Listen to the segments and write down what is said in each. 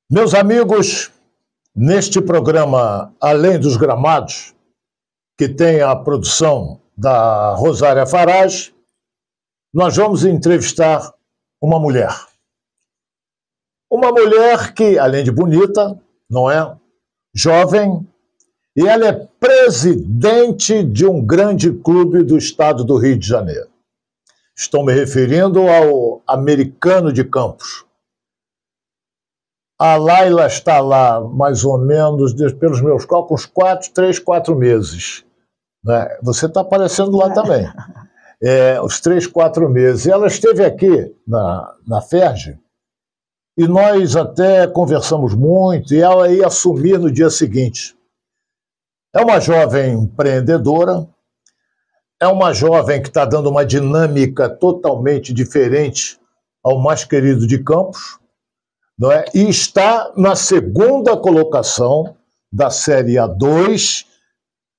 Meus amigos, neste programa Além dos Gramados, que tem a produção da Rosária Farage, nós vamos entrevistar uma mulher. Uma mulher que, além de bonita, não é? Jovem, e ela é presidente de um grande clube do estado do Rio de Janeiro. Estou me referindo ao Americano de Campos. A Laila está lá, mais ou menos, pelos meus cálculos, 3, 4 meses. Né? Você está aparecendo lá também. Os 3, 4 meses. Ela esteve aqui na FERJ e nós até conversamos muito e ela ia assumir no dia seguinte. É uma jovem empreendedora, é uma jovem que está dando uma dinâmica totalmente diferente ao mais querido de Campos, não é? E está na segunda colocação da Série A2,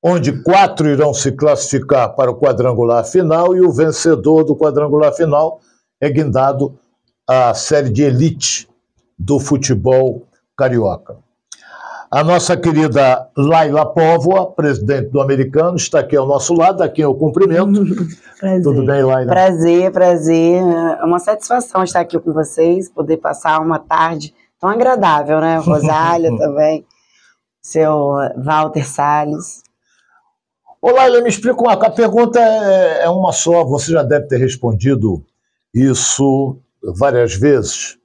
onde 4 irão se classificar para o quadrangular final e o vencedor do quadrangular final é guindado à Série de Elite do futebol carioca. A nossa querida Laila Póvoa, presidente do Americano, está aqui ao nosso lado, a quem eu cumprimento. Prazer. Tudo bem, Laila? Prazer. É uma satisfação estar aqui com vocês, poder passar uma tarde tão agradável, né? Rosália também, seu Walter Salles. Ô, Laila, me explica a pergunta é uma só, você já deve ter respondido isso várias vezes.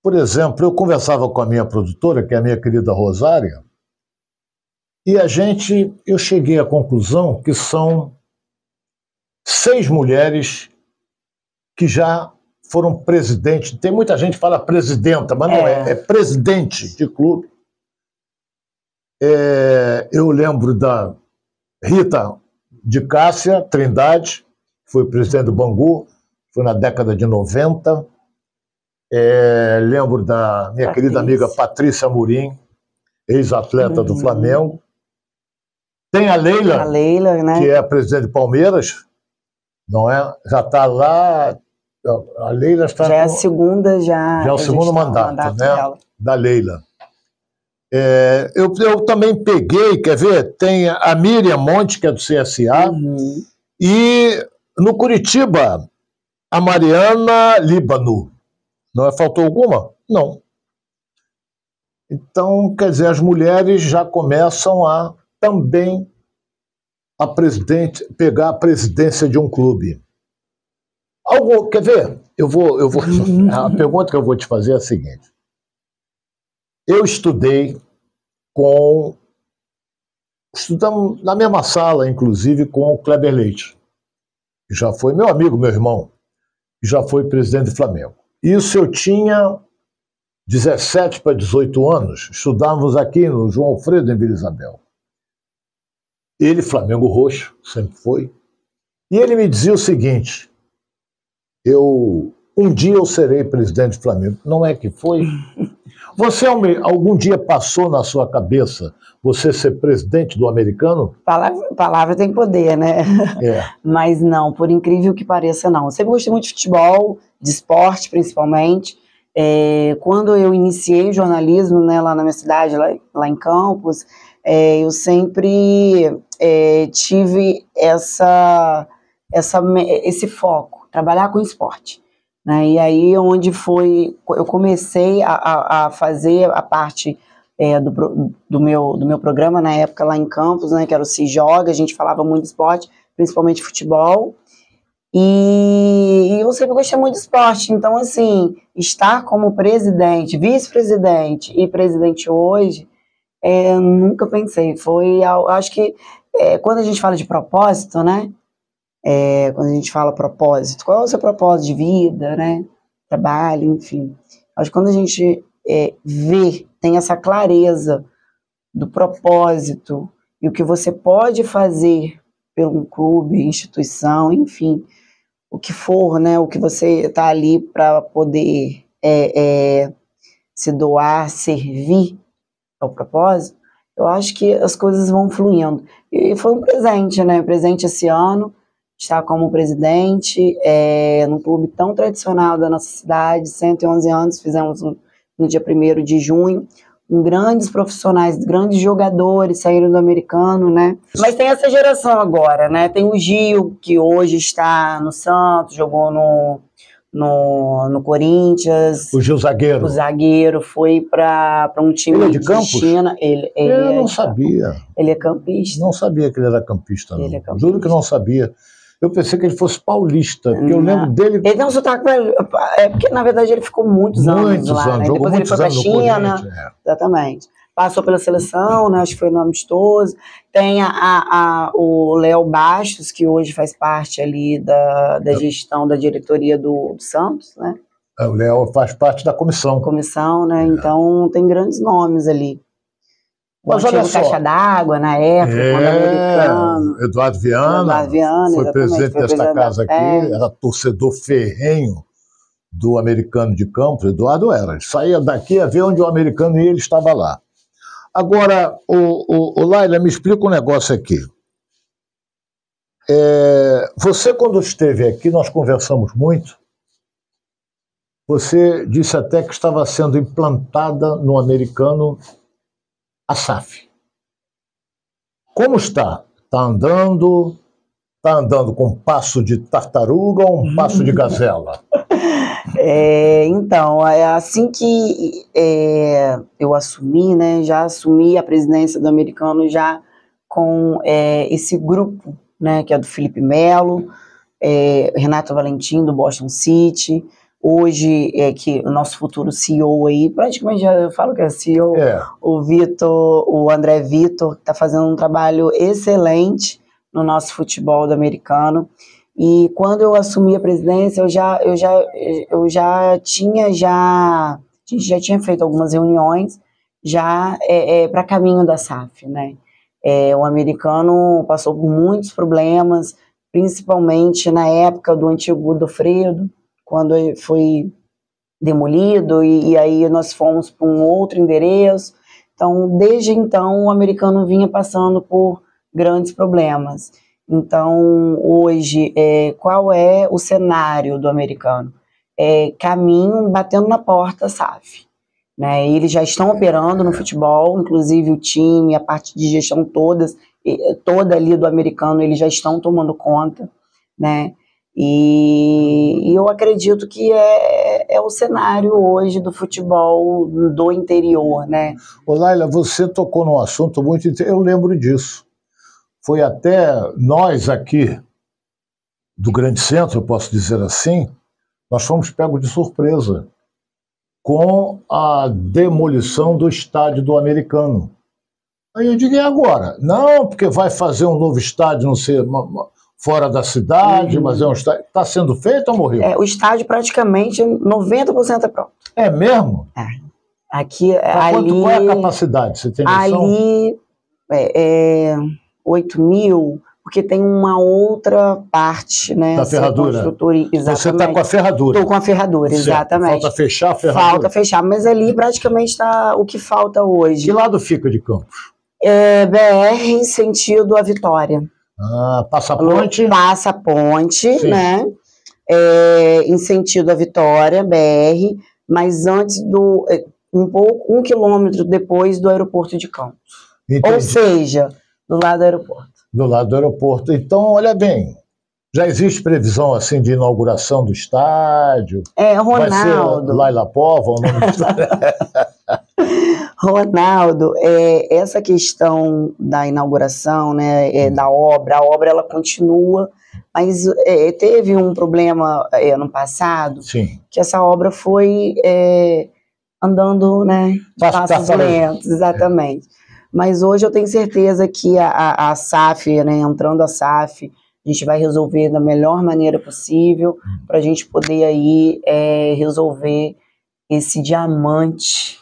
Por exemplo, eu conversava com a minha produtora, que é a minha querida Rosária, e eu cheguei à conclusão que são 6 mulheres que já foram presidentes. Tem muita gente que fala presidenta, mas não é presidente de clube. Eu lembro da Rita de Cássia Trindade, que foi presidente do Bangu, foi na década de 90. Lembro da minha querida amiga Patrícia Amorim, ex-atleta do Flamengo. Tem a Leila, né? Que é a presidente do Palmeiras, não é? Já está lá. A Leila está. Já é a segunda, já é o segundo mandato, né? Dela. Da Leila. Eu também peguei, quer ver? Tem a Miriam Monte, que é do CSA, e no Curitiba, a Mariana Líbano. Não faltou alguma? Não. Então, quer dizer, as mulheres já começam a também pegar a presidência de um clube. Quer ver? A pergunta que eu vou te fazer é a seguinte. Eu estudamos na mesma sala, inclusive, com o Kleber Leite, que já foi meu amigo, meu irmão, que já foi presidente do Flamengo. Isso eu tinha 17 para 18 anos, estudávamos aqui no João Alfredo, em Vila Isabel. Ele, Flamengo Roxo, sempre foi, e ele me dizia o seguinte, um dia eu serei presidente do Flamengo. Não é que foi? Você algum dia passou na sua cabeça você ser presidente do Americano? Palavra tem poder, né? Mas não, por incrível que pareça, não. Eu sempre gostei muito de futebol, de esporte principalmente. Quando eu iniciei o jornalismo, né, lá na minha cidade, lá em Campos, eu sempre tive esse foco, trabalhar com esporte. Né? E aí onde eu comecei a fazer a parte do meu programa na época lá em Campos, né, que era o Se Joga, a gente falava muito de esporte, principalmente futebol, e eu sempre gostei muito de esporte, então assim, estar como presidente, vice-presidente e presidente hoje, nunca pensei, acho que quando a gente fala de propósito, né, quando a gente fala propósito, qual é o seu propósito de vida, né, trabalho, enfim, acho que quando a gente tem essa clareza do propósito e o que você pode fazer pelo um clube, instituição, enfim, o que for, né, o que você está ali para poder se doar, servir ao propósito, eu acho que as coisas vão fluindo. E foi um presente, né, presente esse ano, estar como presidente num clube tão tradicional da nossa cidade, 111 anos, fizemos no dia 1º de junho, com grandes profissionais, grandes jogadores saíram do americano, né? Mas tem essa geração agora, né? Tem o Gil, que hoje está no Santos, jogou no Corinthians. O Gil zagueiro. O zagueiro foi para um time ele é de Campos? China. Eu não sabia. Ele é campista. Não sabia que ele era campista, não. Ele é campista. Juro que não sabia. Eu pensei que ele fosse paulista, porque eu lembro dele... Ele tem um sotaque... porque, na verdade, ele ficou muitos anos lá, né? Depois ele foi para a China. Exatamente. Passou pela seleção, né? Acho que foi no amistoso. Tem o Léo Bastos, que hoje faz parte ali da gestão, da diretoria do Santos, né? O Léo faz parte da comissão. Comissão, né? Então, tem grandes nomes ali. Mas olha só, Caixa d'Água, na época, quando americano. Eduardo Viana foi presidente desta casa aqui, era torcedor ferrenho do Americano de Campos. Eduardo era. Ele saía daqui a ver onde o americano ia, ele estava lá. Agora, o Laila, me explica um negócio aqui. Você, quando esteve aqui, nós conversamos muito, você disse até que estava sendo implantada no americano a SAF. Como está? Está andando com um passo de tartaruga ou um passo de gazela? Então, assim que eu assumi, né, já assumi a presidência do americano já com esse grupo, né, que é do Felipe Melo, Renato Valentim, do Boston City. Hoje, que o nosso futuro CEO aí, praticamente já eu falo que é CEO, o André Vitor, que está fazendo um trabalho excelente no nosso futebol do americano. E quando eu assumi a presidência, a gente já tinha feito algumas reuniões já para caminho da SAF, né? O americano passou por muitos problemas, principalmente na época do antigo Godofredo, quando foi demolido, e aí nós fomos para um outro endereço. Então, desde então, o americano vinha passando por grandes problemas. Então, hoje, qual é o cenário do americano? Caminho batendo na porta SAF. Né? Eles já estão operando no futebol, inclusive o time, a parte de gestão toda ali do americano, eles já estão tomando conta, né? E eu acredito que é o cenário hoje do futebol do interior, né? Ô Laila, você tocou num assunto muito interessante, eu lembro disso. Foi até nós aqui, do Grande Centro, eu posso dizer assim, nós fomos pegos de surpresa com a demolição do estádio do americano. Aí eu digo, e agora? Não, porque vai fazer um novo estádio, não sei... fora da cidade, mas é um estádio... Está sendo feito ou morreu? O estádio praticamente 90% é pronto. É mesmo? Aqui, qual é a capacidade? Você tem noção? Ali 8 mil, porque tem uma outra parte, né? Da ferradura? Exatamente. Você está com a ferradura? Estou com a ferradura, certo. Exatamente. Falta fechar a ferradura? Falta fechar, mas ali praticamente está o que falta hoje. Que lado fica de Campos? BR em sentido a Vitória. Passa a ponte? Passa a ponte, sim, né? Em sentido a Vitória, BR, mas antes um quilômetro depois do aeroporto de Campos. Entendi. Ou seja, do lado do aeroporto. Do lado do aeroporto. Então, olha bem, já existe previsão assim de inauguração do estádio? Ronaldo. Vai ser Laila Pova o nome do estádio? Ronaldo, essa questão da inauguração, né, da obra, a obra ela continua, mas teve um problema ano passado, sim, que essa obra foi andando, né, passos lentos, exatamente. Mas hoje eu tenho certeza que a SAF, né, entrando a SAF, a gente vai resolver da melhor maneira possível para a gente poder aí resolver esse diamante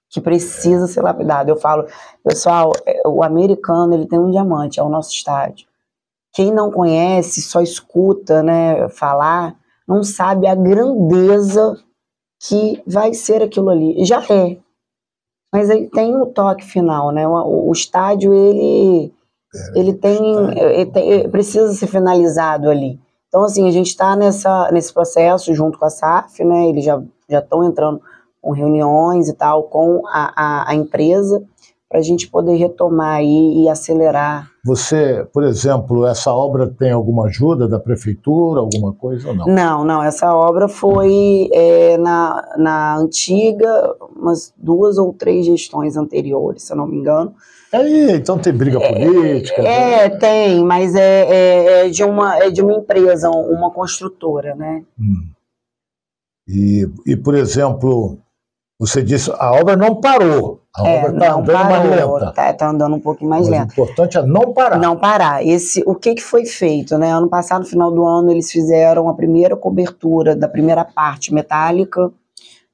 que precisa ser lapidado. Eu falo, pessoal, o americano ele tem um diamante, é o nosso estádio. Quem não conhece, só escuta, né, falar, não sabe a grandeza que vai ser aquilo ali. Já é. Mas ele tem o toque final, né? O estádio, ele precisa ser finalizado ali. Então, assim, a gente está nesse processo junto com a SAF, né? Eles já estão entrando com reuniões e tal, com a empresa, para a gente poder retomar aí e acelerar. Você, por exemplo, essa obra tem alguma ajuda da prefeitura, alguma coisa ou não? Não, essa obra foi na antiga, umas 2 ou 3 gestões anteriores, se eu não me engano. Aí, então tem briga política? Tem, mas é de uma empresa, uma construtora, né? E, por exemplo, você disse, a obra não parou, a obra está andando mais lenta. Está andando um pouquinho mais lenta. O importante é não parar. Não parar. O que foi feito, né? Ano passado, no final do ano, eles fizeram a primeira cobertura da primeira parte metálica,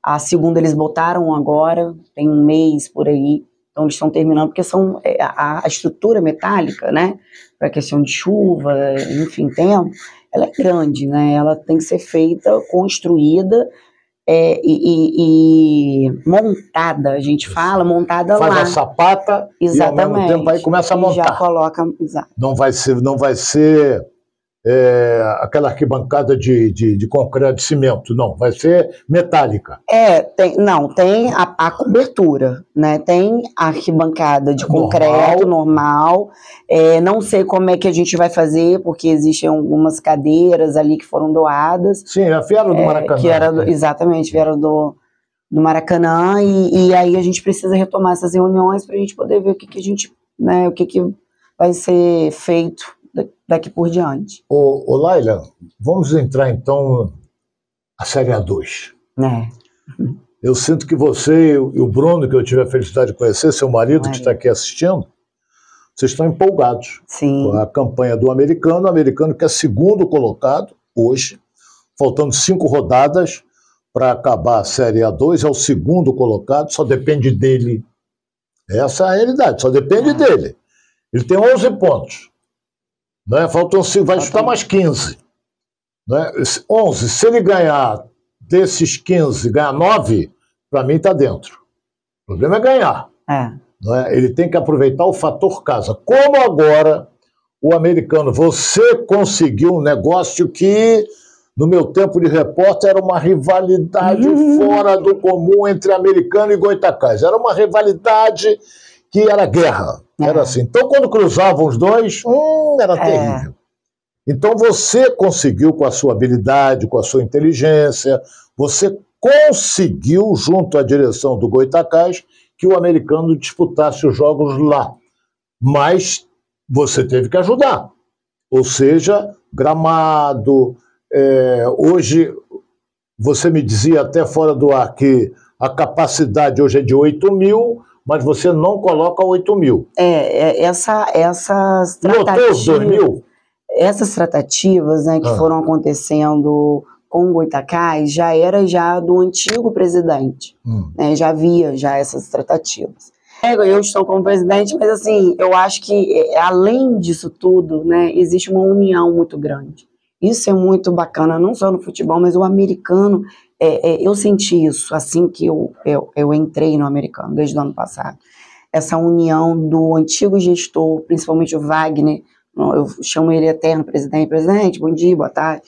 a segunda eles botaram agora, tem um mês por aí, então eles estão terminando, porque são a estrutura metálica, né? Para questão de chuva, enfim, tempo, ela é grande, né? Ela tem que ser feita, construída, e montada, a gente fala, montada lá. Faz a sapata. Exatamente. E ao mesmo tempo aí começa a montar. Já coloca, exato. Não vai ser aquela arquibancada de concreto, de cimento, não, vai ser metálica. Tem a cobertura, né? Tem a arquibancada de concreto normal. Não sei como é que a gente vai fazer, porque existem algumas cadeiras ali que foram doadas. Sim, vieram do Maracanã. Exatamente, vieram do Maracanã, e aí a gente precisa retomar essas reuniões para a gente poder ver o que a gente, né, o que vai ser feito daqui por diante. Ô Laila, vamos entrar então a Série A2. Eu sinto que você e o Bruno, que eu tive a felicidade de conhecer, seu marido que está aqui assistindo, vocês estão empolgados. Sim. Com a campanha do americano, o americano que é segundo colocado hoje, faltando 5 rodadas para acabar a Série A2, é o segundo colocado, só depende dele. Essa é a realidade, só depende dele. Ele tem 11 pontos. Né? Faltam 5, vai disputar mais 15. Né? 11, se ele ganhar desses 15, ganhar 9, para mim está dentro. O problema é ganhar. Né? Ele tem que aproveitar o fator casa. Como agora o americano, você conseguiu um negócio que, no meu tempo de repórter, era uma rivalidade fora do comum entre americano e Goytacazes. Era uma rivalidade que era guerra. Era assim. Então, quando cruzavam os dois, era terrível. Então, você conseguiu, com a sua habilidade, com a sua inteligência, você conseguiu, junto à direção do Goytacazes, que o americano disputasse os jogos lá. Mas você teve que ajudar. Ou seja, gramado. Hoje, você me dizia até fora do ar que a capacidade hoje é de 8.000, mas você não coloca 8.000. Essas tratativas, 2.000? Essas tratativas, né, que foram acontecendo com o Goytacazes já era do antigo presidente. Né, já havia essas tratativas. Eu estou como presidente, mas assim, eu acho que além disso tudo, né, existe uma união muito grande. Isso é muito bacana, não só no futebol, mas o americano, eu senti isso assim que eu entrei no americano, desde o ano passado. Essa união do antigo gestor, principalmente o Wagner, eu chamo ele eterno presidente, bom dia, boa tarde,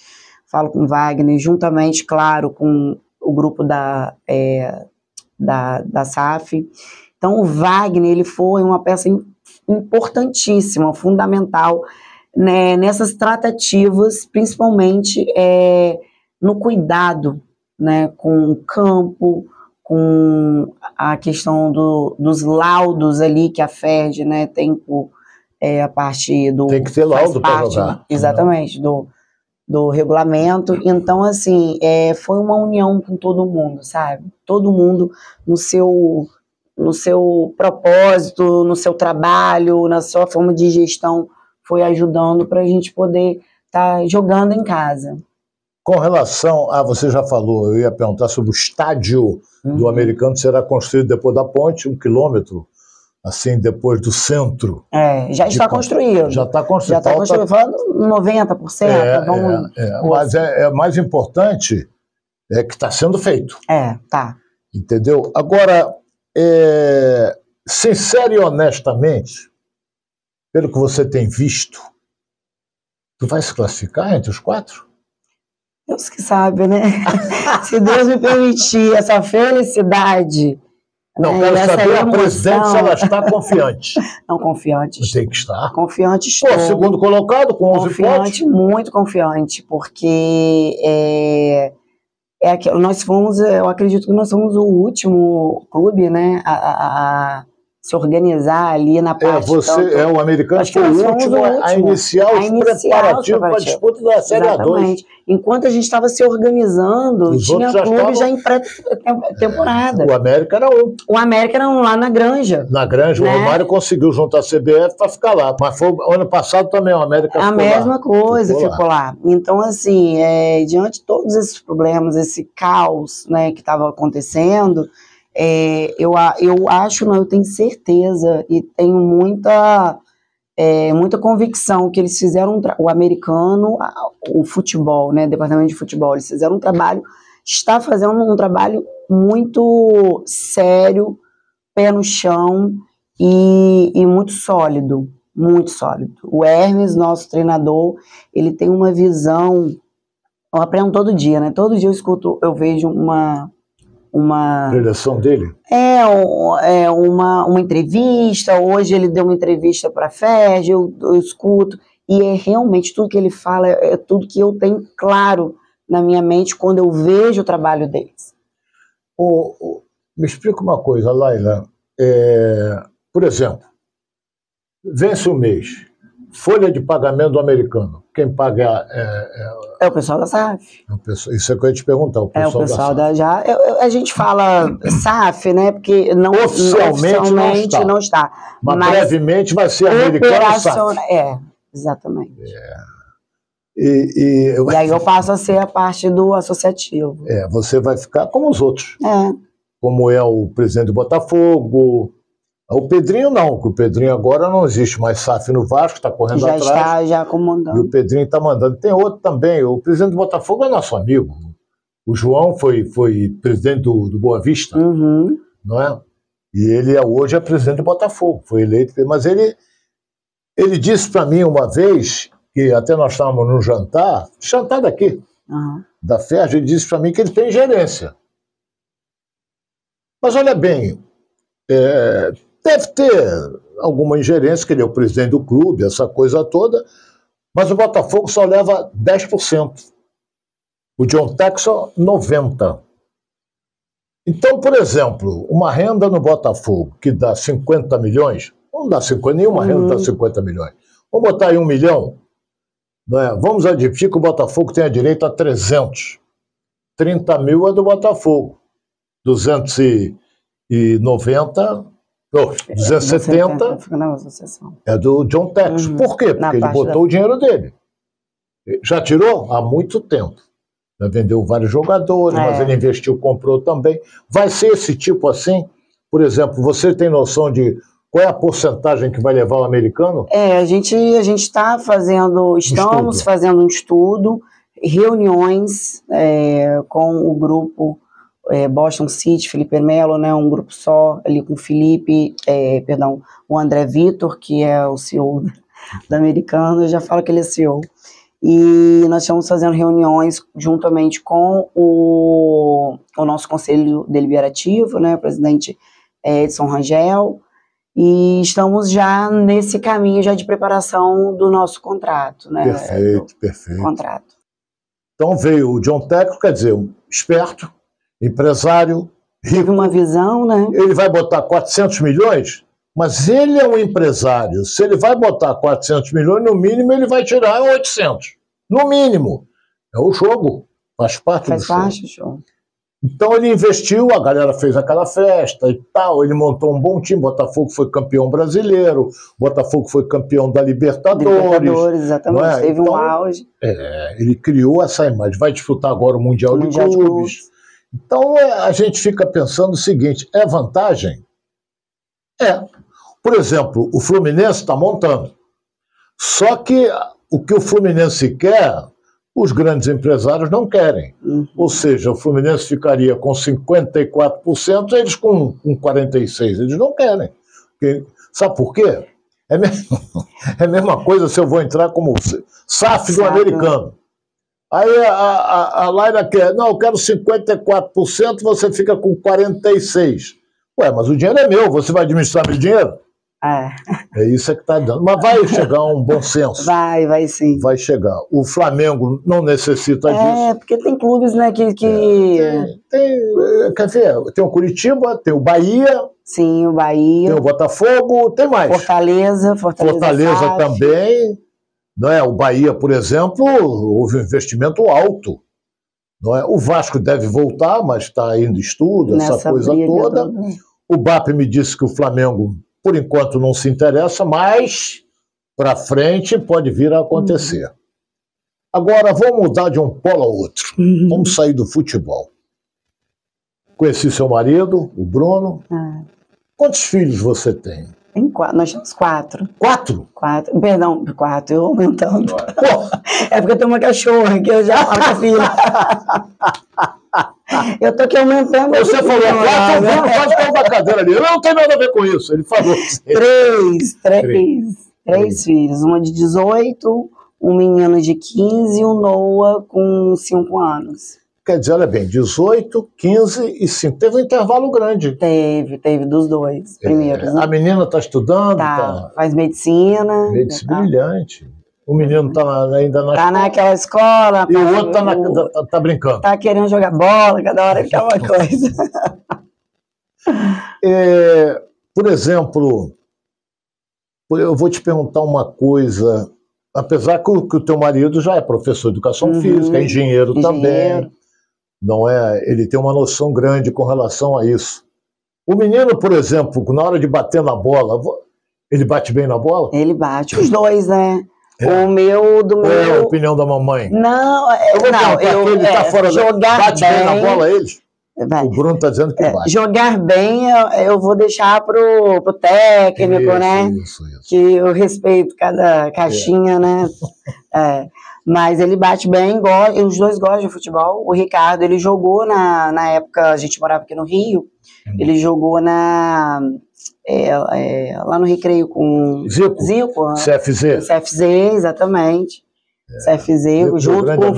falo com o Wagner, juntamente, claro, com o grupo da SAF. Então o Wagner, ele foi uma peça importantíssima, fundamental, né, nessas tratativas, principalmente no cuidado, né, com o campo, com a questão dos laudos ali que a FERJ, né, tem a parte do... Tem que ter laudo para jogar. Exatamente, do regulamento. Então, assim, foi uma união com todo mundo, sabe? Todo mundo no seu propósito, no seu trabalho, na sua forma de gestão, foi ajudando para a gente poder estar jogando em casa. Com relação você já falou, eu ia perguntar sobre o estádio do americano, será construído depois da ponte, 1 quilômetro, assim, depois do centro. Já está construído. Já está construído. Já está construído, falando 90%. Mas mais importante é que está sendo feito. Tá. Entendeu? Agora, sincero e honestamente, pelo que você tem visto, tu vai se classificar entre os 4? Deus que sabe, né? Se Deus me permitir essa felicidade. Não, né? quero saber a emoção, presidente se ela está confiante. Não, confiante. Tem que estar. Confiante estou. Pô, segundo colocado, com 11 confiante, pontos. muito confiante, porque nós fomos, eu acredito que nós somos o último clube, né, a se organizar ali na parte... O Americano foi o último a iniciar os preparativos para a disputa da Série A2. Enquanto a gente estava se organizando, tinha clube já em pré-temporada. O América era um. O América era um lá na Granja. Na Granja, né? O Romário conseguiu juntar a CBF para ficar lá. Mas foi ano passado também, o América ficou lá. A mesma coisa, ficou lá. Então, assim, diante de todos esses problemas, esse caos, né, que estava acontecendo... eu acho, não, eu tenho certeza e tenho muita convicção que eles fizeram o americano, o futebol, né, departamento de futebol, eles fizeram um trabalho, está fazendo um trabalho muito sério, pé no chão e muito sólido, muito sólido. O Hermes, nosso treinador, ele tem uma visão, eu aprendo todo dia, né, todo dia eu vejo uma preleção dele? Uma entrevista. Hoje ele deu uma entrevista para a FERJ, eu escuto, e realmente tudo que ele fala é tudo que eu tenho claro na minha mente quando eu vejo o trabalho deles. Me explica uma coisa, Laila. Por exemplo, vence o mês, folha de pagamento do americano. Quem paga é o pessoal da SAF. Isso é o que eu ia te perguntar. O pessoal da SAF. A gente fala SAF, né? Porque oficialmente não está. Mas brevemente vai ser americano SAF. Exatamente. E aí eu passo a ser a parte do associativo. Você vai ficar como os outros. Como é o presidente do Botafogo. O Pedrinho não, porque o Pedrinho agora não existe mais SAF no Vasco, está correndo atrás. Já está comandando. E o Pedrinho está mandando. Tem outro também, o presidente do Botafogo é nosso amigo. O João foi presidente do Boa Vista, não é? E ele hoje é presidente do Botafogo, foi eleito. Mas ele disse para mim uma vez, que até nós estávamos num jantar daqui, da FERJ, ele disse para mim que ele tem gerência. Mas olha bem, deve ter alguma ingerência, que ele é o presidente do clube, essa coisa toda, mas o Botafogo só leva 10%. O John Texel, 90%. Então, por exemplo, uma renda no Botafogo que dá 50 milhões, não dá 50, nenhuma renda dá 50 milhões. Vamos botar aí 1 milhão, né? Vamos admitir que o Botafogo tenha direito a 300. 30 mil é do Botafogo. 290... 270 é do John Texel. Por quê? Porque ele botou o dinheiro dele. Já tirou? Há muito tempo. Já vendeu vários jogadores, mas ele investiu, comprou também. Vai ser esse tipo assim? Por exemplo, você tem noção de qual é a porcentagem que vai levar o americano? A gente está estamos fazendo um estudo, reuniões com o grupo Boston City, Felipe Melo, né, um grupo só, ali com o Felipe, o André Vitor, que é o CEO do americano, eu já falo que ele é CEO. E nós estamos fazendo reuniões juntamente com o nosso conselho deliberativo, né, o presidente Edson Rangel, e estamos já nesse caminho já de preparação do nosso contrato. Né, perfeito. Contrato. Então veio o John Texel, quer dizer, um esperto, empresário, rico. Teve uma visão, né? Ele vai botar 400 milhões, mas ele é um empresário. Se ele vai botar 400 milhões, no mínimo ele vai tirar 800. No mínimo. É o jogo. Faz parte do show. Então ele investiu, a galera fez aquela festa e tal, ele montou um bom time, Botafogo foi campeão brasileiro, Botafogo foi campeão da Libertadores. Exatamente, teve um auge. Ele criou essa imagem, vai disputar agora o Mundial de Clubes. Então a gente fica pensando o seguinte, é vantagem? Por exemplo, o Fluminense está montando. Só que o que o Fluminense quer, os grandes empresários não querem. Ou seja, o Fluminense ficaria com 54%, eles com 46%. Eles não querem. Sabe por quê? É a mesma coisa se eu vou entrar como SAF do americano. Aí a Laila quer, não, eu quero 54%, você fica com 46%. Ué, mas o dinheiro é meu, você vai administrar meu dinheiro? É isso que está dando. Mas vai chegar a um bom senso. Vai sim. Vai chegar. O Flamengo não necessita disso. É, porque tem clubes, né, que... Quer ver, tem o Curitiba, tem o Bahia. Sim, o Bahia. Tem o Botafogo, tem mais. Fortaleza também. Não é? O Bahia, por exemplo, houve um investimento alto. Não é? O Vasco deve voltar, mas está indo estudo, essa coisa toda. O BAP me disse que o Flamengo, por enquanto, não se interessa, mas para frente pode vir a acontecer. Agora, vamos mudar de um polo a outro. Vamos sair do futebol. Conheci seu marido, o Bruno. Quantos filhos você tem? Tem 4, nós temos 4. 4? 4, perdão, 4, eu aumentando. É porque eu tenho uma cachorra que eu já falo com a filha. Eu tô aqui aumentando. Você falou 4, o Bruno pode pôr uma cadeira ali. Eu não tenho nada a ver com isso, ele falou. 3 filhos, uma de 18, um menino de 15 e um Noah com 5 anos. Quer dizer, olha bem, 18, 15 e 5. Teve um intervalo grande. Teve dos dois primeiros. Né? A menina está estudando? Faz medicina. Medicina brilhante. O menino está ainda na escola. Naquela escola. E o outro está brincando. Está querendo jogar bola, cada hora fica uma coisa. Por exemplo, eu vou te perguntar uma coisa. Apesar que o teu marido já é professor de educação física, é engenheiro também. Não é? Ele tem uma noção grande com relação a isso. O menino, por exemplo, na hora de bater na bola, ele bate bem na bola? Ele bate, os dois, né? O meu, Qual é a opinião da mamãe? Não, ele tá fora jogar bate bem na bola, eles? Vai. O Bruno está dizendo que bate. Jogar bem, eu vou deixar pro técnico, né? Isso. Que eu respeito cada caixinha, né? Mas ele bate bem, os dois gostam de futebol. O Ricardo, ele jogou na época, a gente morava aqui no Rio, ele jogou lá no Recreio com Zico. CFZ, exatamente. CFZ, junto com o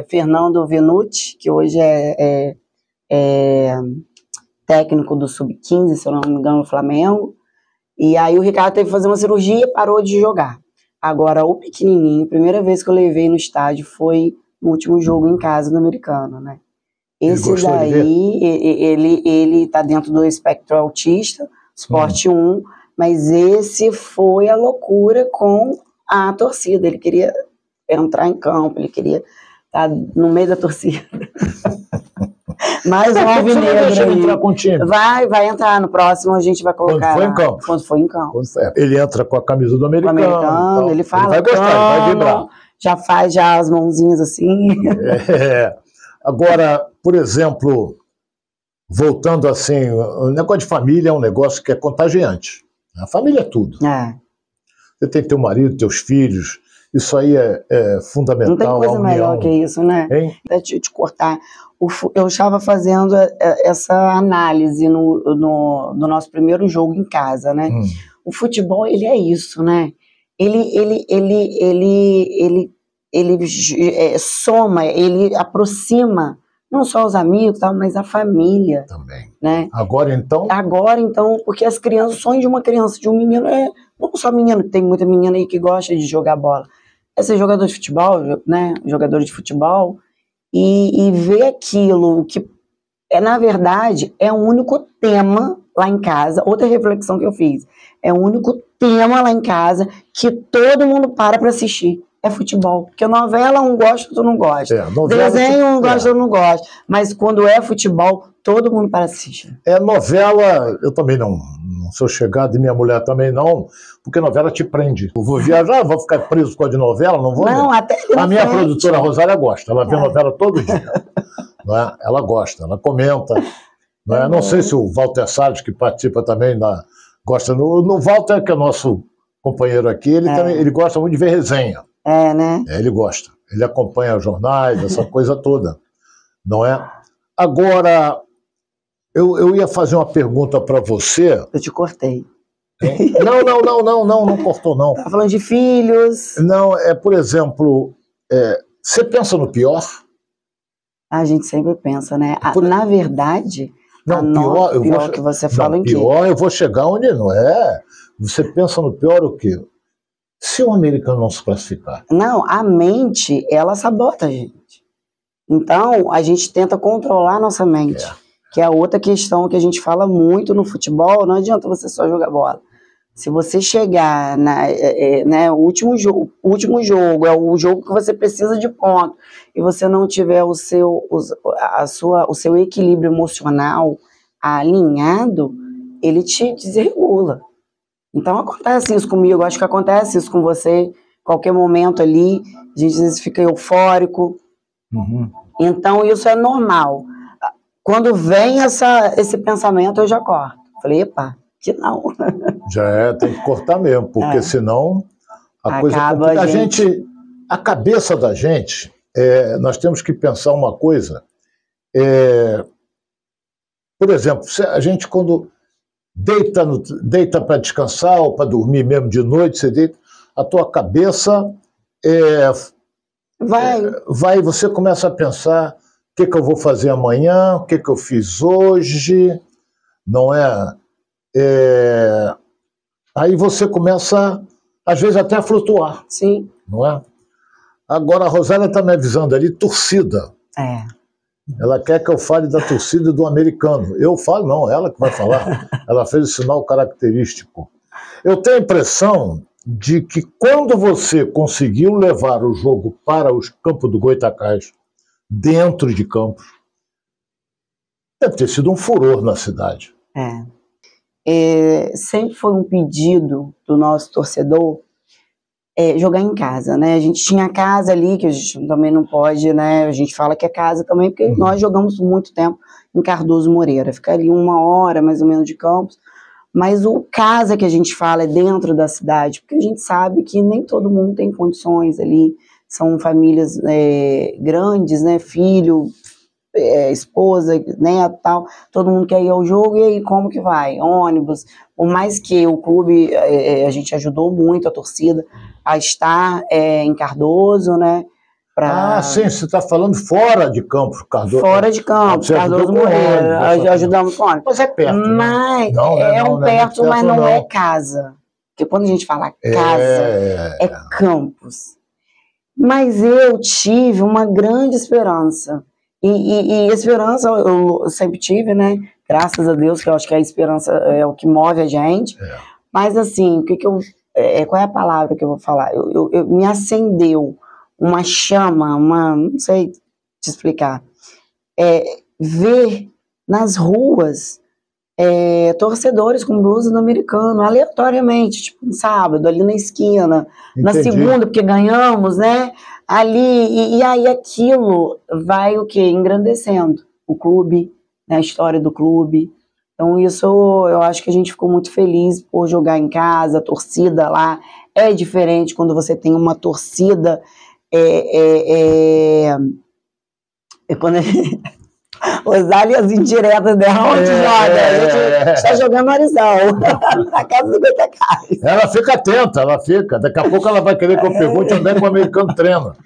Fernando Venuti, que hoje é técnico do Sub-15, se eu não me engano, no Flamengo. E aí o Ricardo teve que fazer uma cirurgia e parou de jogar. Agora, o pequenininho, a primeira vez que eu levei no estádio foi no último jogo em casa do Americano, né? Esse daí, ele tá dentro do espectro autista, Sport 1, mas esse foi a loucura com a torcida. Ele queria entrar em campo, ele queria estar no meio da torcida. Mais um alvinegro aí. Entrar com o time. Vai entrar no próximo, a gente vai colocar. Quando for em campo. Ele entra com a camisa do Americano. Então, ele fala. Ele vai gostar, ele vai vibrar. Já faz as mãozinhas assim. Agora, por exemplo, voltando assim, o negócio de família é um negócio que é contagiante. A família é tudo. Você tem teu marido, teus filhos. Isso aí é fundamental. Não tem coisa melhor que isso, né? Até te cortar. Eu estava fazendo essa análise no nosso primeiro jogo em casa, né? O futebol, ele é isso, né? Ele soma, ele aproxima não só os amigos, mas a família. Também. Né? Agora então, porque as crianças, o sonho de uma criança, de um menino, não só menino, tem muita menina aí que gosta de jogar bola. É ser jogador de futebol, né? Jogador de futebol, e ver aquilo que, na verdade, é o único tema lá em casa. Outra reflexão que eu fiz. É o único tema lá em casa que todo mundo para assistir. É futebol. Porque novela um gosta, outro não gosta. Desenho um gosta, outro não gosta. Mas quando é futebol, todo mundo para assistir. Novela, eu também não sou chegado, e minha mulher também não, porque novela te prende. Eu vou viajar, vou ficar preso por causa de novela, não vou. Não, até a minha produtora Rosália gosta, ela vê novela todo dia. Não é? Ela gosta, ela comenta. Não é? Não sei se o Walter Salles, que participa também, gosta. No Walter, que é nosso companheiro aqui, ele gosta muito de ver resenha. Né? Ele gosta. Ele acompanha jornais, essa coisa toda. Não é? Agora, eu ia fazer uma pergunta para você. Eu te cortei. Não cortou, não. Tá falando de filhos. Não, por exemplo, Você pensa no pior? A gente sempre pensa, né? Na verdade, pior que você fala em quê? Pior, eu vou chegar onde não é. Você pensa no pior o quê? Se o americano não se classificar. Não, a mente, ela sabota a gente. Então, a gente tenta controlar a nossa mente, que é a outra questão que a gente fala muito no futebol. Não adianta você só jogar bola. Se você chegar o último jogo é o jogo que você precisa de ponto, e você não tiver o seu equilíbrio emocional alinhado, ele te desregula. Então acontece isso comigo, acho que acontece isso com você, qualquer momento ali, a gente às vezes fica eufórico. Uhum. Então isso é normal. Quando vem esse pensamento, eu já corto. Falei, epa, que não. Já tem que cortar mesmo, porque senão a coisa complica. A cabeça da gente, nós temos que pensar uma coisa. Por exemplo, a gente quando deita para descansar ou para dormir mesmo de noite, você deita, a tua cabeça você começa a pensar o que eu vou fazer amanhã, o que eu fiz hoje, não é? Aí você começa, às vezes, até a flutuar. Sim. Não é? Agora, a Rosália está me avisando ali, torcida. Ela quer que eu fale da torcida do americano. Eu falo, não, ela que vai falar. Ela fez o sinal característico. Eu tenho a impressão de que quando você conseguiu levar o jogo para os campos do Goytacás, dentro de campos, deve ter sido um furor na cidade. Sempre foi um pedido do nosso torcedor jogar em casa, né? A gente tinha casa ali, que a gente também não pode, né? A gente fala que é casa também, porque nós jogamos muito tempo em Cardoso Moreira. Fica ali 1 hora, mais ou menos, de campos. Mas o casa que a gente fala é dentro da cidade, porque a gente sabe que nem todo mundo tem condições ali. São famílias grandes, né? Filho, esposa, neto, tal, todo mundo quer ir ao jogo, e aí como que vai? Ônibus. Por mais que o clube, a gente ajudou muito a torcida a estar em Cardoso, né? Sim, você está falando fora de Campos, Cardoso. Fora de Campos, Cardoso Moreira, ajudamos com ônibus. Mas é perto, mas perto, mas não é casa. Porque quando a gente fala casa, é campus. Mas eu tive uma grande esperança. E esperança eu sempre tive, né? Graças a Deus, que eu acho que a esperança é o que move a gente. Mas assim, qual é a palavra que eu vou falar? Me acendeu uma chama, não sei te explicar. Ver nas ruas torcedores com blusa do americano, aleatoriamente, tipo um sábado, ali na esquina, na segunda, porque ganhamos, né? Ali, e aí aquilo vai o quê? Engrandecendo o clube, né? A história do clube. Então isso eu acho que a gente ficou muito feliz por jogar em casa, a torcida lá é diferente quando você tem uma torcida quando Rosália, as indiretas dela, onde joga? A gente está jogando Arizal, na casa do Goytacás. Ela fica atenta, daqui a pouco ela vai querer que eu pergunte onde é que o americano treina.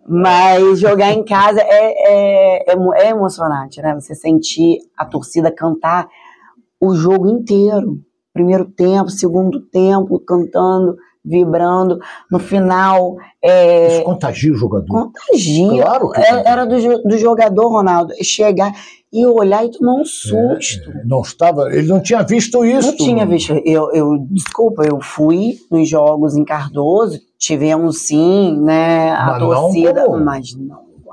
Mas jogar em casa é emocionante, né? Você sentir a torcida cantar o jogo inteiro. Primeiro tempo, segundo tempo, cantando, vibrando. No final... Isso contagia o jogador. Contagia. Claro que era do jogador, Ronaldo, chegar e olhar e tomar um susto. Ele não tinha visto isso. Não tinha visto. Desculpa, eu fui nos jogos em Cardoso, tivemos sim, né, a torcida, mas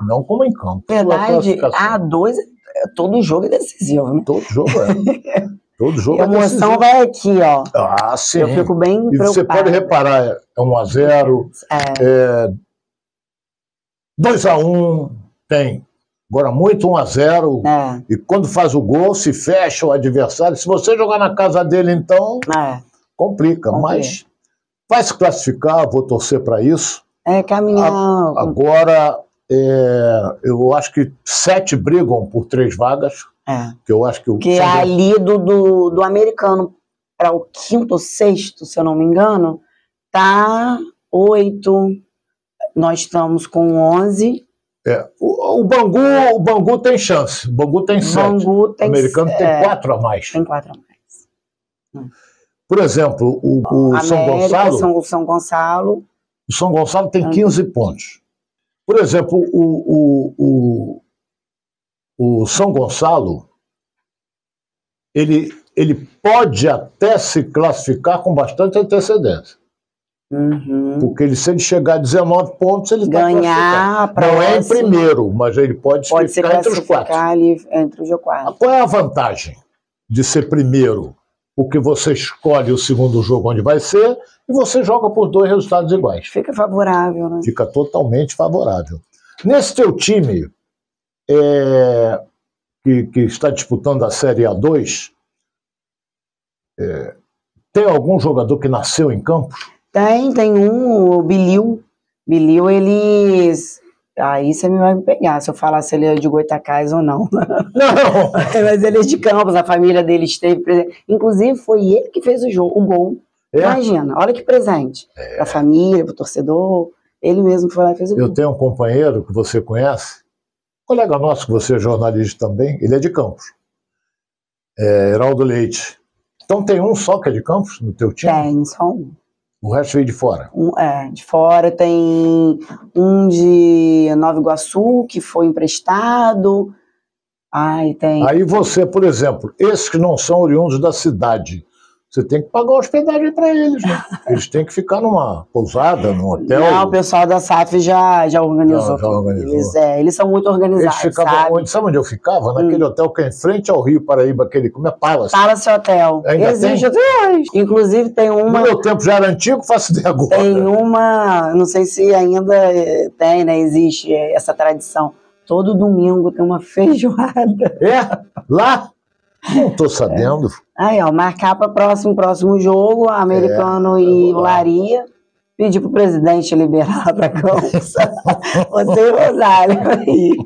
não como em campo. Verdade, A2, todo jogo é decisivo. Né? Todo jogo é. Todo jogo a emoção vai aqui, ó. Sim. Eu fico bem preocupada. Você pode reparar, é 1-0, 2-1, tem. Agora, muito 1-0, e quando faz o gol, se fecha o adversário. Se você jogar na casa dele, então, complica. Mas vai se classificar, vou torcer para isso. Caminhar. Agora, eu acho que 7 brigam por 3 vagas. Que eu acho que ali do americano para o 5º ou 6º, se eu não me engano, tá 8. Nós estamos com 11. O Bangu tem chance. O Bangu tem 7. O americano tem 4 a mais. Tem 4 a mais. Por exemplo, o São Gonçalo. São Gonçalo. O São Gonçalo tem 15 pontos. Por exemplo, o São Gonçalo, ele pode até se classificar com bastante antecedência. Porque se ele chegar a 19 pontos, ele está classificado. Não é em primeiro, mas ele pode ficar entre os 4. Ali entre os 4. Qual é a vantagem de ser primeiro? Porque você escolhe o segundo jogo onde vai ser e você joga por 2 resultados iguais. Fica favorável, né? Fica totalmente favorável. Nesse teu time, que está disputando a Série A2, tem algum jogador que nasceu em Campos? Tem o Bilil. Bilil, ele... Aí você me vai me pegar, se eu falar se ele é de Goitacás ou não. Não! Mas ele é de Campos, a família dele esteve presente. Inclusive, foi ele que fez o gol. Imagina, olha que presente. Para a família, para o torcedor. Ele mesmo foi lá e fez o gol. Eu tenho um companheiro que você conhece, colega nosso, que você é jornalista também, ele é de Campos. Heraldo Leite. Então tem um só que é de Campos no teu time? Tem, só um. O resto veio de fora? De fora. Tem um de Nova Iguaçu, que foi emprestado. Aí você, por exemplo, esses que não são oriundos da cidade, você tem que pagar hospedagem para eles, né? Eles têm que ficar numa pousada, num hotel. Não, o pessoal da SAF já organizou. Já organizou. Eles são muito organizados, sabe onde eu ficava? Naquele hotel que é em frente ao Rio Paraíba, como é Palace? Palace Hotel. Existe até hoje. Inclusive tem uma... No meu tempo já era antigo, faço ideia agora. Tem uma, não sei se ainda tem, né? Existe essa tradição. Todo domingo tem uma feijoada. Lá? Não estou sabendo. Aí, marcar para o próximo jogo, americano e Olaria, pedir para o presidente liberar para Campos. Você e Rosário aí.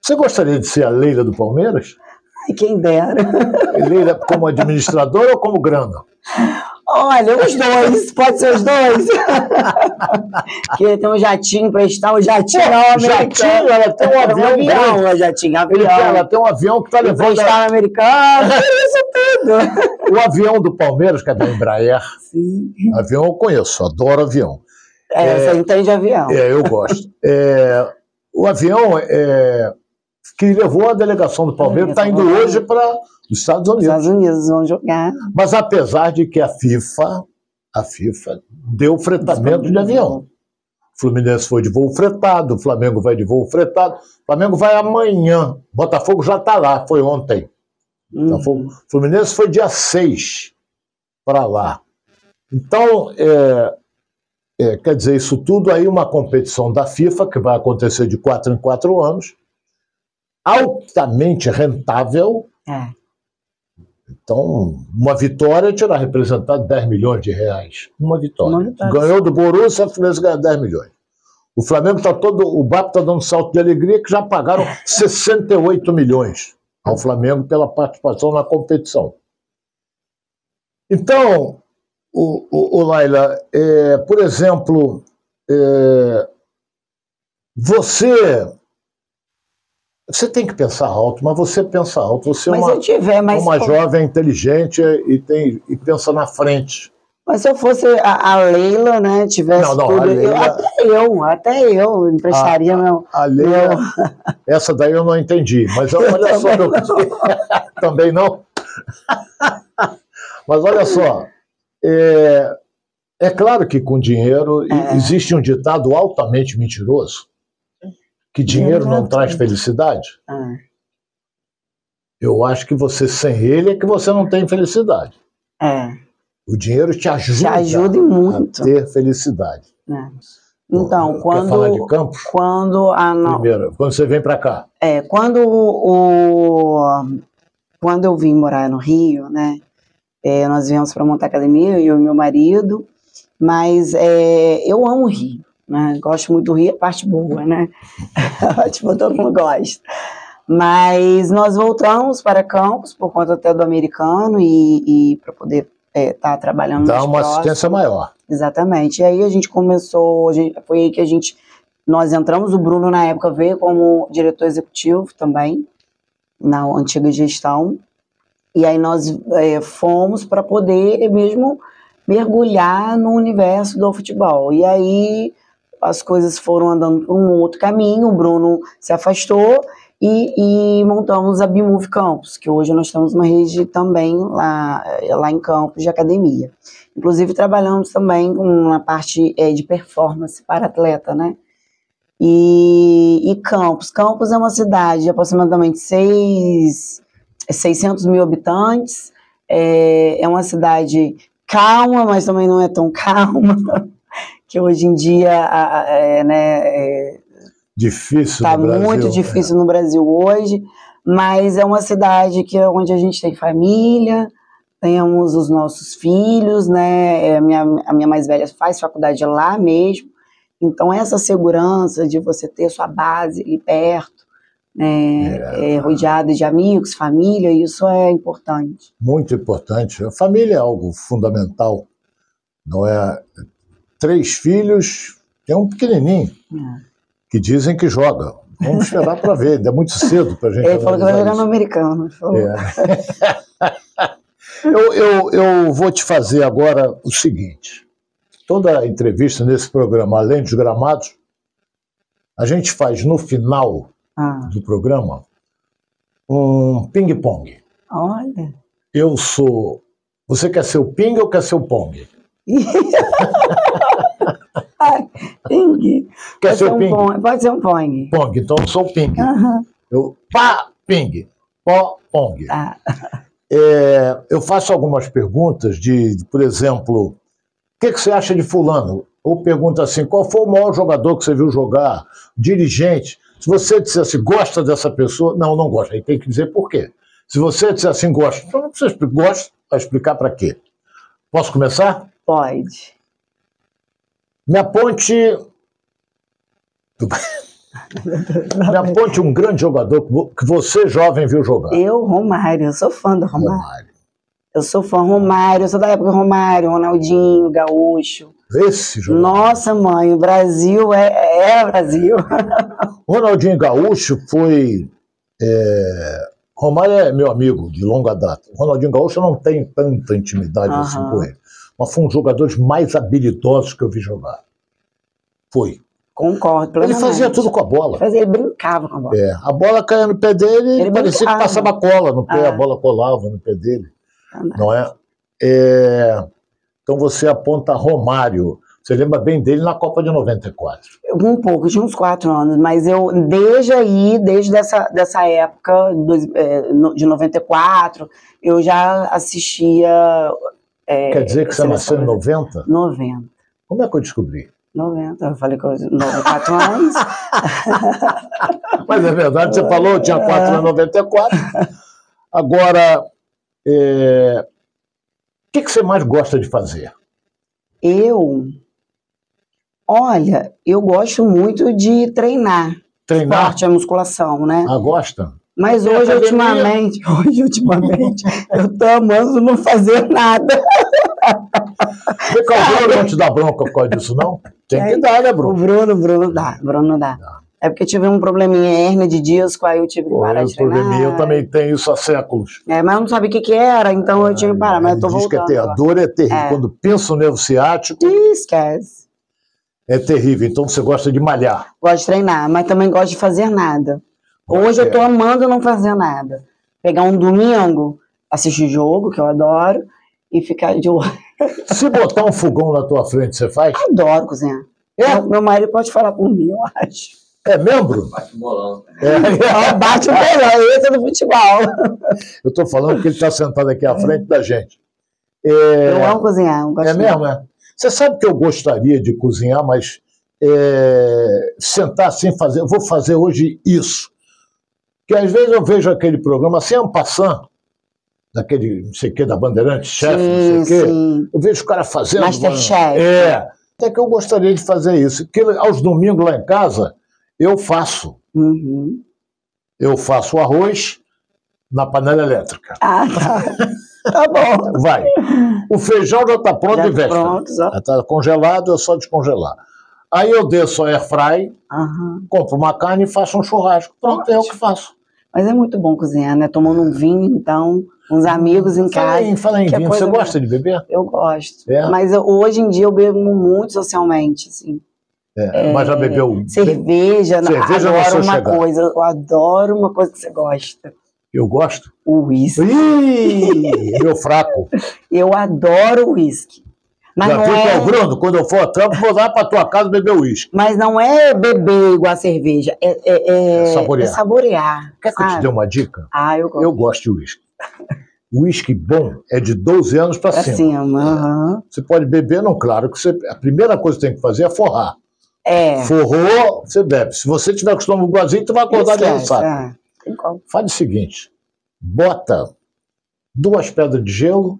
Você gostaria de ser a Leila do Palmeiras? Ai, quem dera. Leila como administradora ou como grana? Olha, os dois, pode ser os dois. Porque tem um jatinho para estar, o jatinho jatinho, ela tem um avião, ela tem um avião que está levando... Emprestar americano, isso tudo. O avião do Palmeiras, que é da Embraer. Sim. Avião eu conheço, adoro avião. Você entende avião. Eu gosto. O avião que levou a delegação do Palmeiras está indo hoje para os Estados Unidos. Os Estados Unidos vão jogar. Mas apesar de que a FIFA deu fretamento de avião. O Fluminense foi de voo fretado, o Flamengo vai de voo fretado. O Flamengo vai amanhã. Botafogo já está lá, foi ontem. O Fluminense foi dia 6 para lá. Então, quer dizer, isso tudo aí uma competição da FIFA, que vai acontecer de 4 em 4 anos, altamente rentável. Então, uma vitória terá representado 10 milhões de reais. Uma vitória. Ganhou do Borussia, o Fluminense ganha 10 milhões. O Flamengo está o BAP está dando um salto de alegria que já pagaram 68 milhões ao Flamengo pela participação na competição. Então, Laila, por exemplo, você tem que pensar alto, mas você pensa alto. Você é uma jovem inteligente e pensa na frente. Mas se eu fosse a Leila, né, tivesse tudo... Leila, até eu emprestaria meu... A Leila, essa daí eu não entendi. Mas olha só... Também não? Mas olha só, é claro que com dinheiro existe um ditado altamente mentiroso, que dinheiro não traz felicidade. Eu acho que você sem ele é que você não tem felicidade. O dinheiro te ajuda muito a ter felicidade. Então, quer falar de Campos? Primeiro, quando você vem para cá. Quando eu vim morar no Rio, né, nós viemos para montar academia, eu e meu marido, mas eu amo o Rio. Né? Gosto muito do Rio, a parte boa, né? Tipo, todo mundo gosta. Mas nós voltamos para Campos por conta até do americano e para poder estar trabalhando mais próximo. Assistência maior. Exatamente. E aí a gente começou, foi aí que nós entramos, o Bruno na época veio como diretor executivo também, na antiga gestão, e aí nós fomos para poder mesmo mergulhar no universo do futebol. E aí as coisas foram andando por um outro caminho, o Bruno se afastou e montamos a Bimove Campus, que hoje nós temos uma rede também lá em Campos de academia. Inclusive trabalhamos também com uma parte de performance para atleta, né? E Campos é uma cidade de aproximadamente 600 mil habitantes, é uma cidade calma, mas também não é tão calma, que hoje em dia difícil está no Brasil, muito difícil no Brasil hoje, mas é uma cidade onde a gente tem família, temos os nossos filhos, né? A minha mais velha faz faculdade lá mesmo, então essa segurança de você ter sua base ali perto, né? Rodeada de amigos, família, isso é importante. Muito importante. A família é algo fundamental, não é? 3 filhos, tem um pequenininho, que dizem que joga. Vamos esperar para ver, ainda é muito cedo para a gente. Ele falou que vai jogar no americano. Eu vou te fazer agora o seguinte: toda entrevista nesse programa, além dos gramados, a gente faz no final do programa um ping-pong. Olha. Você quer ser o ping ou quer ser o pong? Ping. Quer ser o ping? Pode ser um pong. Pong, então eu sou o ping. Eu ping, pong. Eu faço algumas perguntas por exemplo, o que você acha de fulano? Ou pergunta assim, qual foi o maior jogador que você viu jogar? Dirigente. Se você disser assim, gosta dessa pessoa, não gosta. Aí tem que dizer por quê. Se você disser assim, gosta, então não precisa explicar para quê. Posso começar? Pode. Me aponte um grande jogador que você, jovem, viu jogar. Romário. Eu sou fã do Romário. Eu sou fã do Romário. Eu sou da época do Romário, Ronaldinho, Gaúcho. Esse jogador. Nossa, mãe, o Brasil é Brasil. Ronaldinho Gaúcho foi... Romário é meu amigo de longa data. Ronaldinho Gaúcho eu não tenho tanta intimidade assim com ele. Mas foi um dos jogadores mais habilidosos que eu vi jogar. Foi. Concordo. Ele fazia tudo com a bola. Ele brincava com a bola. A bola caía no pé dele, ele parecia que passava cola no pé, a bola colava no pé dele. Não é? Então você aponta Romário. Você lembra bem dele na Copa de 94? Um pouco, tinha uns 4 anos, mas eu, desde essa época, de 94, eu já assistia... Quer dizer que você nasceu em 90? 90. Como é que eu descobri? 90, eu falei que eu tinha 4 anos. Mas é verdade, você falou, eu tinha 4 anos em 94. Agora, o que você mais gosta de fazer? Olha, eu gosto muito de treinar. Treinar? Esporte, a musculação, né? Gosta? Mas hoje, ultimamente, eu tô amando não fazer nada. O Bruno não te dá bronca por causa disso, não? Tem que dar, né, Bruno? O Bruno dá. É porque eu tive um probleminha, hérnia de disco, aí eu tive que parar de treinar. Eu também tenho isso há séculos. Mas eu não sabia o que era, então eu tive que parar, mas eu tô voltando. Diz que a dor é terrível. Quando pensa no nervo ciático... Esquece. É terrível, então você gosta de malhar. Gosto de treinar, mas também gosto de fazer nada. Hoje eu tô amando não fazer nada. Pegar um domingo, assistir jogo, que eu adoro, e ficar de olho. Se botar um fogão na tua frente, você faz? Adoro cozinhar. Meu marido pode falar por mim, eu acho. É membro? Bate bolão. Bate o bolão, esse é do futebol. Eu estou falando que ele está sentado aqui à frente da gente. Eu amo cozinhar. É mesmo, é? Você sabe que eu gostaria de cozinhar, mas sentar assim, eu vou fazer hoje isso. Porque às vezes eu vejo aquele programa assim, en passant, daquele, não sei o que, da Bandeirantes, chefe, não sei o quê. Eu vejo o cara fazendo. Masterchef. Até que eu gostaria de fazer isso. Porque aos domingos lá em casa, eu faço. Eu faço o arroz na panela elétrica. Tá. Tá bom. Vai. O feijão já está pronto Já e véspera. pronto, Já está congelado, é só descongelar. Aí eu desço a airfry, compro uma carne e faço um churrasco. Pronto, é o que faço. Mas é muito bom cozinhar, né? Tomando um vinho, então, uns amigos em casa. Fala em vinho, você gosta de beber? Eu gosto. É? Mas hoje em dia eu bebo muito socialmente, assim. Mas já bebeu? Cerveja, adoro uma chegar. coisa. Eu adoro uma coisa que você gosta. Eu gosto? O uísque. Meu fraco. Eu adoro uísque. Mas já não viu é... o Bruno? Quando eu for a trampo, vou lá pra tua casa beber uísque. Mas não é beber igual a cerveja. É saborear. É saborear. Quer que eu te dê uma dica? Eu gosto. Eu gosto de uísque. Uísque bom é de 12 anos pra cima. Você pode beber, não, claro que a primeira coisa que tem que fazer é forrar. Forrou, você bebe. Se você tiver com o estômago vazio, tu vai acordar de ressaca. Faz o seguinte, bota 2 pedras de gelo.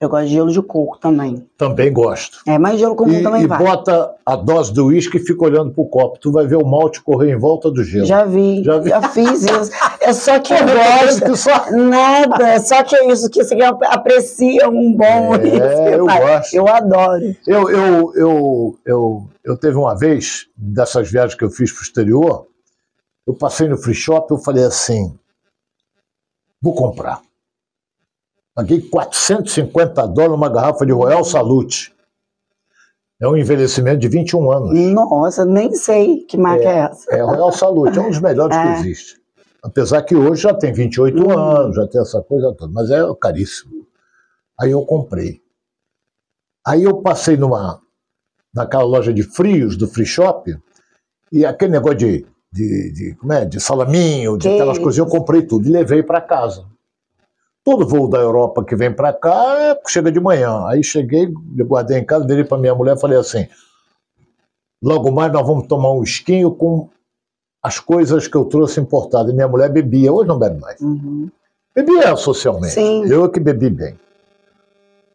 Eu gosto de gelo de coco também. Também gosto. Mas gelo comum também vai. E bota a dose do uísque e fica olhando pro copo. Tu vai ver o malte correr em volta do gelo. Já fiz isso. É só que eu gosto. Nada. Só que é isso, que você aprecia um bom uísque. Eu gosto. Eu adoro. Eu teve uma vez, dessas viagens que eu fiz pro exterior, eu passei no free shop e eu falei assim, vou comprar. Paguei $450 uma garrafa de Royal Salute. É um envelhecimento de 21 anos. Nossa, nem sei que marca é essa. É Royal Salute, é um dos melhores que existe. Apesar que hoje já tem 28 anos, já tem essa coisa toda, mas é caríssimo. Aí eu comprei. Aí eu passei naquela loja de frios do free shop, e aquele negócio de salaminho, de aquelas coisas, eu comprei tudo e levei para casa. Todo voo da Europa que vem para cá chega de manhã. Aí cheguei, guardei em casa, virei para minha mulher e falei assim, logo mais nós vamos tomar um esquinho com as coisas que eu trouxe importadas. E minha mulher bebia, hoje não bebe mais. Bebia socialmente. Sim. Eu que bebi bem.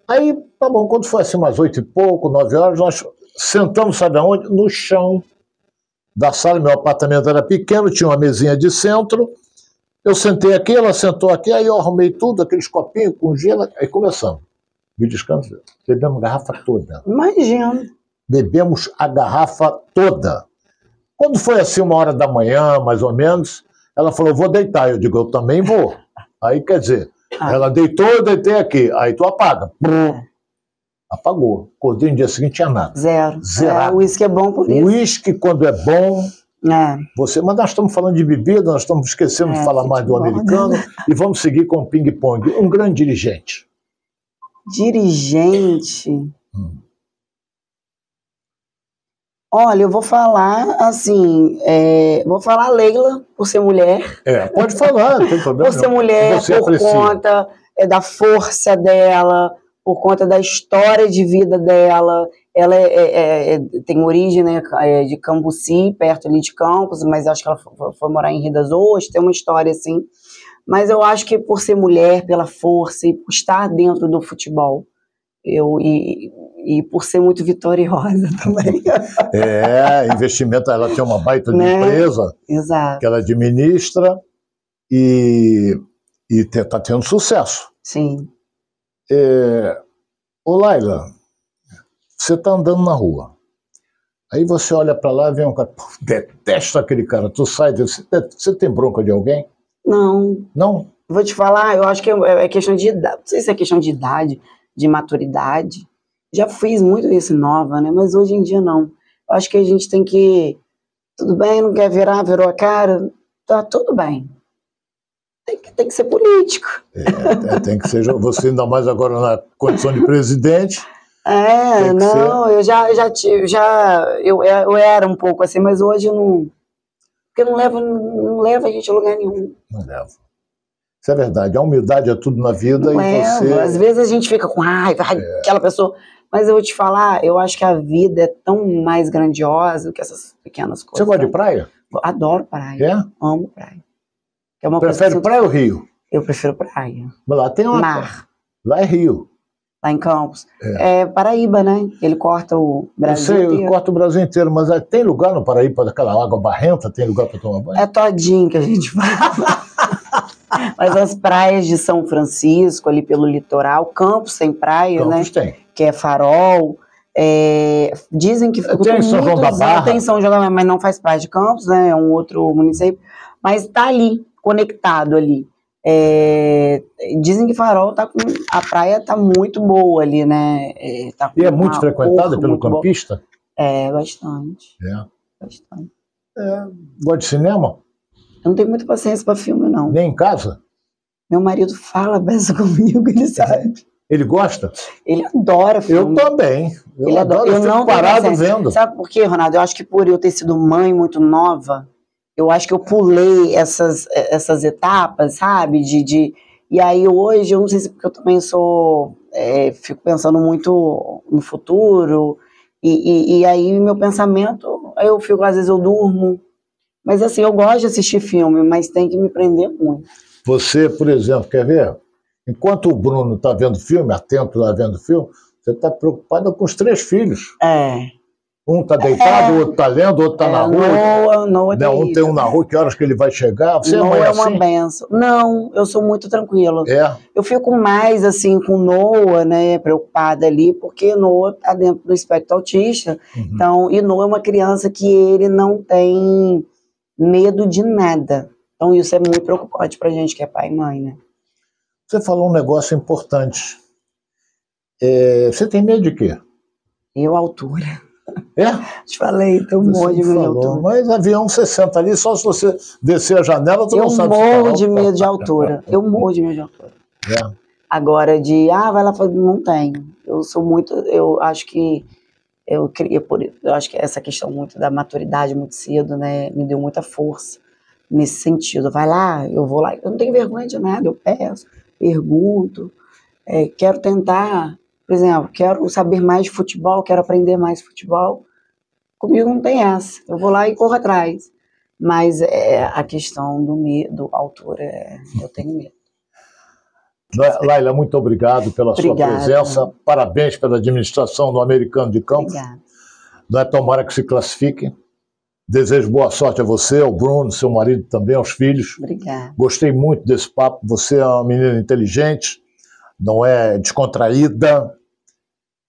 Aí, tá bom, quando foi assim umas 8 e pouco, 9 horas, nós sentamos, sabe aonde? No chão da sala. Meu apartamento era pequeno, tinha uma mesinha de centro. Eu sentei aqui, ela sentou aqui, aí eu arrumei tudo, aqueles copinhos com gelo, aí começamos. Me descanso, bebemos a garrafa toda. Imagina. Bebemos a garrafa toda. Quando foi assim 1h da manhã, mais ou menos, ela falou, vou deitar. Eu digo, eu também vou. Aí, quer dizer, ela deitou, eu deitei aqui. Aí tu apaga. Apagou. Acordei no dia seguinte, tinha nada. Zerado. O uísque é bom por isso. O uísque, quando é bom... Mas nós estamos falando de bebida, nós estamos esquecendo de falar mais do americano e vamos seguir com o ping-pong. Um grande dirigente. Olha, eu vou falar assim, vou falar Leila, por ser mulher. Pode falar, não tem problema. Por ser mulher, por conta da força dela, por conta da história de vida dela. Ela tem origem, né, de Cambuci, perto ali de Campos, mas acho que ela foi morar em Rio das Ostras, tem uma história assim. Mas eu acho que por ser mulher, pela força e por estar dentro do futebol, e por ser muito vitoriosa também. Investimento, ela tem uma baita de empresa que ela administra e está tendo sucesso. Sim. Ô Laila, você está andando na rua, aí você olha para lá e vem um cara, detesto aquele cara, tu sai, você tem bronca de alguém? Não. Não? Vou te falar, eu acho que é questão de idade, não sei se é questão de idade, de maturidade, já fiz muito isso nova, né, mas hoje em dia não. Eu acho que a gente tem que, tudo bem, não quer virou a cara, tá tudo bem. Tem que ser político. Tem que ser, você ainda mais agora na condição de presidente... eu era um pouco assim, mas hoje eu não, porque não leva a gente a lugar nenhum. Não leva. Isso é verdade, a humildade é tudo na vida. Às vezes a gente fica com raiva, aquela pessoa, mas eu vou te falar, eu acho que a vida é tão mais grandiosa do que essas pequenas coisas. Você gosta de praia? Adoro praia, amo praia. Prefere praia ou rio? Eu prefiro praia. Mas lá tem uma mar. Lá é rio. Lá em Campos. É Paraíba, né? Ele corta o Brasil inteiro. Corta o Brasil inteiro, mas tem lugar no Paraíba, daquela água barrenta, tem lugar para tomar banho? É todinho que a gente fala. Mas as praias de São Francisco, ali pelo litoral, Campos tem praia, Campos né? tem. Que é Farol. Dizem que tem São João da Barra. Tem São João da Barra, mas não faz parte de Campos, né? É um outro município. Mas está ali, conectado ali. Dizem que Farol a praia está muito boa ali, né? Tá e é muito frequentada pelo campista? Bastante. Bastante. Gosta de cinema? Eu não tenho muita paciência para filme, não. Nem em casa? Meu marido fala beça comigo, ele sabe. Ele gosta? Ele adora filme. Eu também. Ele adora. Eu fico parado vendo. Sabe por quê, Ronaldo? Eu acho que por eu ter sido mãe muito nova, eu acho que eu pulei essas etapas, sabe? E aí hoje, eu não sei se porque eu também fico pensando muito no futuro, e aí meu pensamento, eu fico, às vezes eu durmo. Mas assim, eu gosto de assistir filme, mas tem que me prender muito. Você, por exemplo, quer ver? Enquanto o Bruno está vendo filme, atento lá vendo filme, você está preocupada com os 3 filhos. Um está deitado, o outro está lendo, o outro está na rua. Noah um tem um na rua, que horas que ele vai chegar? Você Noah é uma benção. Não, eu sou muito tranquila. Eu fico mais assim com Noah, né, preocupada ali, porque Noah está dentro do espectro autista. Então, e Noah é uma criança que ele não tem medo de nada. Então isso é muito preocupante pra gente que é pai e mãe, né? Você falou um negócio importante. Você tem medo de quê? Altura. Te falei, eu você morro de medo de altura. Mas avião você senta ali, só se você descer a janela, tu não sabe. Eu morro de medo de altura. Eu morro de medo de altura. Agora vai lá, não tenho. Eu sou muito, eu acho que eu acho que essa questão muito da maturidade muito cedo, né, me deu muita força nesse sentido. Vai lá, eu vou lá, eu não tenho vergonha de nada, eu peço, pergunto, quero tentar, por exemplo, quero saber mais de futebol, quero aprender mais de futebol. Comigo não tem essa, eu vou lá e corro atrás. Mas a questão do medo, altura, eu tenho medo. Laila, muito obrigado pela sua presença. Parabéns pela administração do Americano de Campos. Obrigada. Tomara que se classifique. Desejo boa sorte a você, ao Bruno, seu marido também, aos filhos. Obrigada. Gostei muito desse papo. Você é uma menina inteligente, não é descontraída.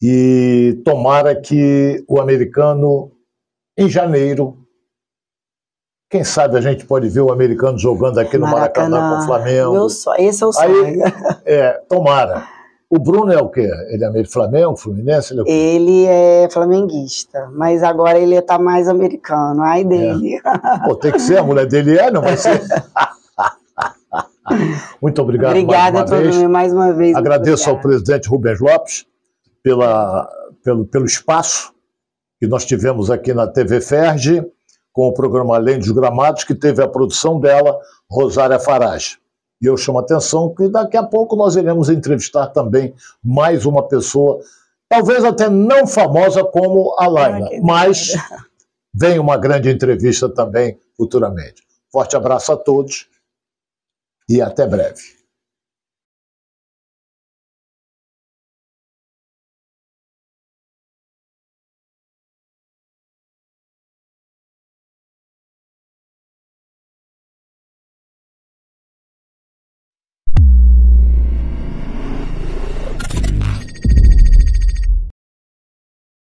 E tomara que o Americano, em janeiro, quem sabe a gente pode ver o Americano jogando aqui no Maracanã com o Flamengo. Esse é o sonho. Tomara. O Bruno é o quê? Ele é meio Flamengo, Fluminense? Ele é flamenguista, mas agora ele está mais americano. Ai dele. Pô, tem que ser, a mulher dele não vai ser. Muito obrigado. Obrigada mais uma vez. Agradeço ao presidente Rubens Lopes pelo espaço que nós tivemos aqui na TV Ferge, com o programa Além dos Gramados, que teve a produção dela, Rosária Farage. E eu chamo a atenção que daqui a pouco nós iremos entrevistar também mais uma pessoa, talvez até não famosa como a Laila, mas vem uma grande entrevista também futuramente. Forte abraço a todos e até breve.